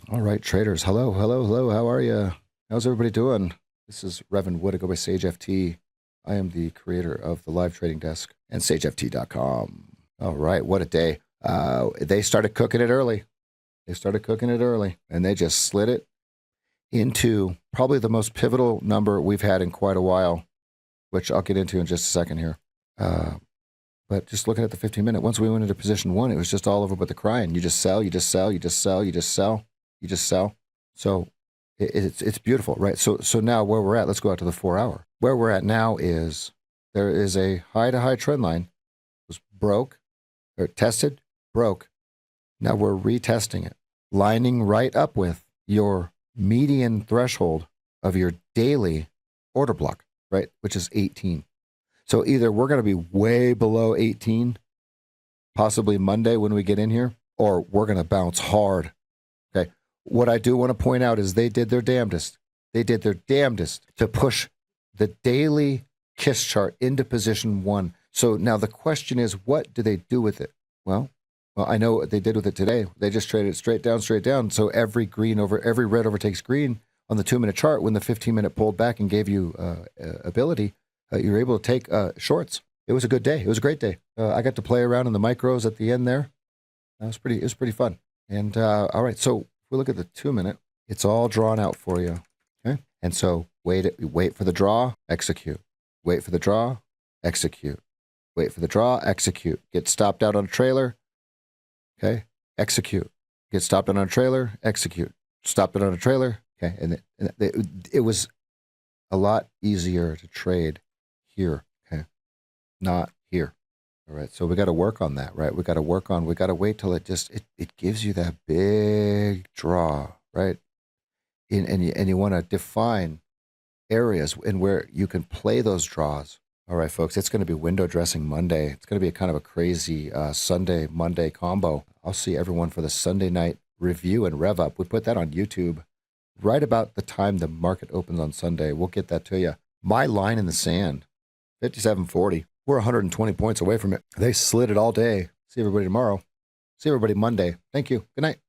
All right, traders. Hello, hello, hello. How are you? How's everybody doing? This is Reverend Wood. I go by Sage FT. I am the creator of the live trading desk and sageft.com. All right, what a day. They started cooking it early. And they just slid it into probably the most pivotal number we've had in quite a while, which I'll get into in just a second here. But just looking at the 15-minute, once we went into position one, it was just all over but the crying. You just sell, you just sell, you just sell, you just sell, you just sell. So it's beautiful, right? So now where we're at, let's go out to the 4-hour. Where we're at now is there is a high-to-high trend line. It was broke, or tested, broke. Now we're retesting it, lining right up with your median threshold of your daily order block, right, which is 18. So either we're going to be way below 18, possibly Monday when we get in here, or we're going to bounce hard. Okay. What I do want to point out is they did their damnedest. They did their damnedest to push the daily KISS chart into position one. So now the question is, what do they do with it? Well, I know what they did with it today. They just traded it straight down. So every red overtakes green on the 2-minute chart. When the 15-minute pulled back and gave you ability, you were able to take shorts. It was a good day. It was a great day. I got to play around in the micros at the end there. It was pretty fun. And all right, so if we look at the 2-minute, it's all drawn out for you. Okay, and so wait for the draw, execute. Wait for the draw, execute. Wait for the draw, execute. Get stopped out on a trailer. Okay, execute. Get stopped out on a trailer, execute. Stopped it on a trailer. Okay, and it was a lot easier to trade here, okay, not here. All right, so we got to work on that, right? We got to wait till it gives you that big draw, right? And you want to define areas in where you can play those draws. All right, folks, it's going to be window dressing Monday. It's going to be a kind of a crazy Sunday, Monday combo. I'll see everyone for the Sunday night review and rev up. We put that on YouTube right about the time the market opens on Sunday. We'll get that to you. My line in the sand, 57.40. We're 120 points away from it. They slid it all day. See everybody tomorrow. See everybody Monday. Thank you. Good night.